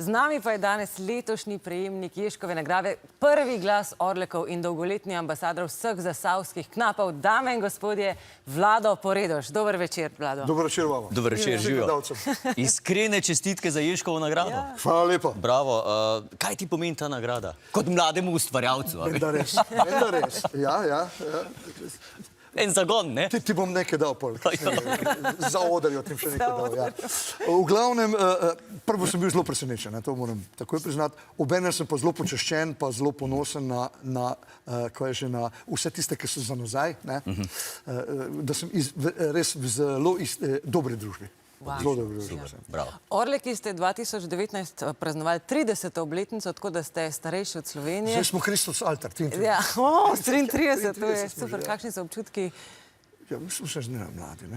Z nami pa je danes letošnji prejemnik Ježkove nagrade, prvi glas Orlekov in dolgoletni ambasador vseh zasavskih knapov, dame in gospodje, Vlado Poredoš. Dober večer, Vlado. Dober večer, vama. Dober večer, živijo. Iskrene čestitke za Ježkovo nagrado. Ja. Hvala lepa. Bravo. Kaj ti pomeni ta nagrada? Kot mlademu ustvarjalcu. Venda res. Ja. En zagon, ne? Ti bom nekaj dal, za odrjo ti še nekaj dal, ja. V glavnem, prvo sem bil zelo presenečen, to moram takoj priznati. Obenem sem pa zelo počaščen, pa zelo ponosen na vse tiste, ki so za nazaj, da sem res v zelo dobri družbi. Zelo dobro družbi. Orleki ste 2019 praznovali 30. obletnico, tako da ste starejši od Slovenije. Zdaj smo Kristus Altar, 33. Ja, 33, to je super. Kakšni so občutki? Ja, mislim, še zmeraj mladi, ne?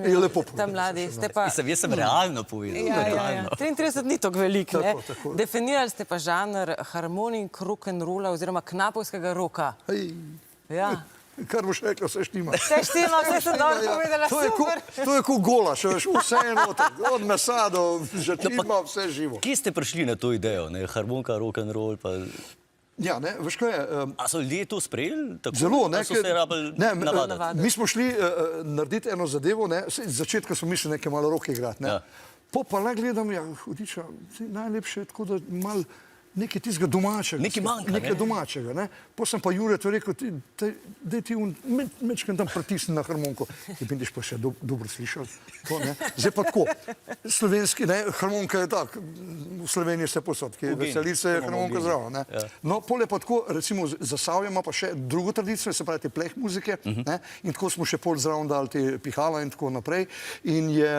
Je lepo povedati. Ta mladi, ste pa... Jaz sem realno povedal. 33 ni tako veliko, ne? Tako. Definirali ste pa žanr harmonik, rock'n'rolla oziroma knapovskega roka. Ja. Kar boš rekla, vse štima. Vse štima, vse sem dobro povedala, super. To je kot golaš, vse enote, od mesa do žačima, vse živo. Kje ste prišli na to idejo, ne? Harmonika, rock'n'roll, pa... Ja, ne, veš kaj je... A so ljudje to sprejeli? Zelo, ne? A so se rabili navaditi? Mi smo šli narediti eno zadevo, ne? Z začetka smo mislili nekaj malo roke igrati, ne? Po pa le gledam, ja, hudiča, najlepše je tako, da malo nekaj tistega domačega. Nekaj manjka, ne? Nekaj domačega, ne? Po sem pa Juretu rekel, daj ti mečkaj tam pritisni na harmoniko. In vidiš pa še dobro slišal. Zdaj pa tako, slovenski, ne, harmonika je tak, v Sloveniji vse posod, ki veselice je harmonika zdravo, ne. No, pol je pa tako, recimo Zasavje ima pa še drugo tradicijo, se pravi te pleh muzike, ne, in tako smo še pol zraven dali te pihala in tako naprej. In je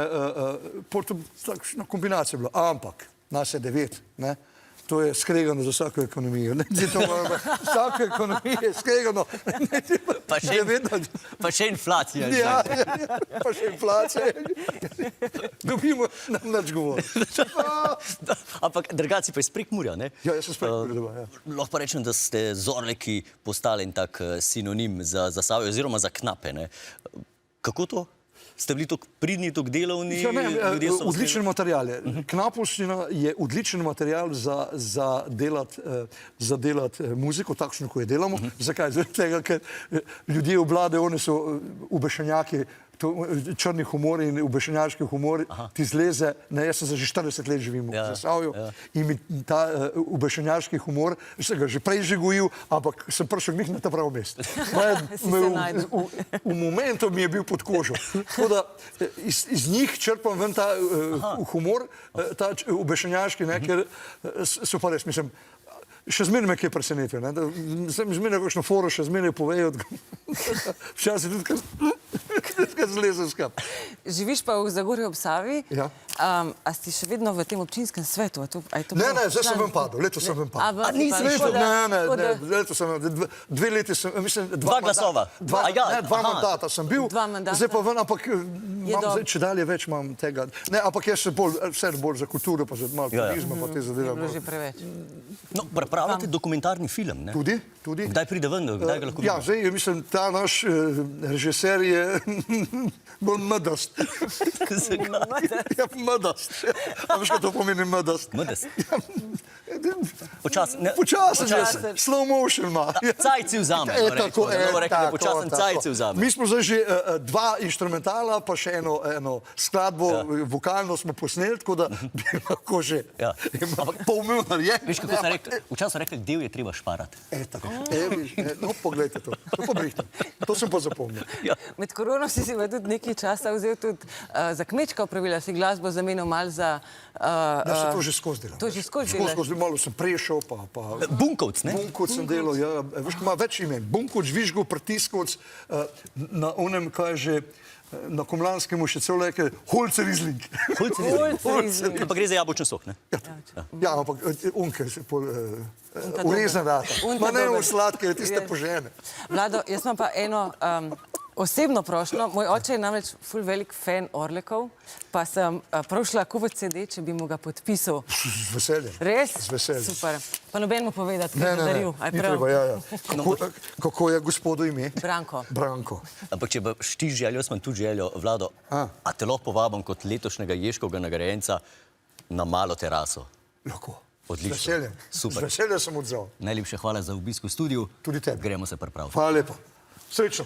pol to takšna kombinacija bila, ampak nas je 9, ne. To je skregano za vsako ekonomijo. Vsako ekonomijo je skregano. Pa še inflacija. Ja, pa še inflacija. Dobimo nam nič govoriti. Ampak drugače pa iz Prekmurja, ne? Ja, jaz sem iz Prekmurja, ja. Lahko pa rečem, da ste z Orleki postali en tak sinonim za Zasavje oziroma za knape, ne? Kako to? Ste bili tako pridni, tako delovni? Ja, ne, odličen material je. Knapovščina je odličen material za delati muziko, takšno, ko jo delamo. Zakaj? Zaradi tega, ker ljudje obvladajo, oni so ubešenjaki, črni humor in ubešenjaški humor ti zleze. Jaz sem že 40 let živim v Zasavju in mi ta ubešenjaški humor, sem ga že prej že gojil, ampak sem prišel njih na ta prav mest. V momentu mi je bil pod kožo. Tako da iz njih črpam ven ta humor, ta ubešenjaški, ker so pa res, mislim, še zmeraj me kaj presenetijo, ne, da sem zmeraj kakšno foro, še zmeraj povejo, včasih tudi kaj zlezem skap. Živiš pa v Zagorju ob Savi, a si še vedno v tem občinskem svetu? Ne, zdaj sem ven padel, letos sem ven padel. A nisi šel? Ne, letos sem ven, 2 leti sem, mislim, 2 glasova. Ne, 2 mandata sem bil, zdaj pa ven, ampak če dalje več imam tega. Ne, ampak jaz se vse bolj za kulturo, pa za malo turizma, pa te zadeve. Je bilo že preveč. No, pripravljate dokumentarni film, ne? Tudi. Kdaj pride ven, kdaj ga lahko vidimo? Ja, zdaj, mislim, ta naš režiser je bolj mladost. Ja, mladost. A veš, kaj to pomeni mladost? Mladost? Počasen, slow motion ima. Cajci vzame. Počasen cajci vzame. Mi smo zdaj že 2 inštrumentala, pa še eno skladbo, vokalno smo posneli, tako da bi lahko že polmil narejen. Veš, kako so rekli? Včasih so rekli, del je treba šparati. Tako. No, poglejte to. To pa brihtam. To sem pa zapomnil. Med korono si pa tudi nekaj časa vzel tudi za kmečka opravila, si glasbo zamenil malo za... Ja, se to že skozi delam. To že skozi delaš. Malo sem prešel, pa... Bunkovc, ne? Bunkovc sem delal, ja. Veš, ko ima več imen. Bunkovc, Žvižgov, Pritiskovc, na onem, kaj že... Na Komlanskem še celo rekel Holce Riesling. Pa gre za jabolčen sok, ne? Ja, ampak unke se urezne data. Ma ne v sladke, tiste požene. Vlado, jaz imam pa eno osebno prošnjo. Moj oče je namreč ful velik fan Orlekov, pa sem prošla kupiti CD, če bi mu ga podpisal. Z veseljem. Res? Z veseljem. Super. Pa noben mu povedati, kaj je daril. Ni treba, ja. Kako je gospodu ime? Branko. Branko. Ampak če boš ti željo, jaz imam tudi željo, Vlado, a te lahko povabim kot letošnjega Ježkovega nagrajenca na malo teraso? Lahko. Odlično. Z veseljem. Super. Z veseljem sem odzval. Najlepša hvala za obisk v studiu. Tudi tebi. Gremo se pripraviti. Hvala lepa. Srečno.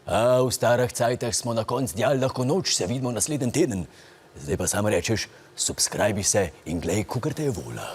V starih cajtah smo na koncu djali lahko noč, se vidimo naslednji teden. Zdaj pa samo rečeš, subscribi se in glej, kukar te je vola.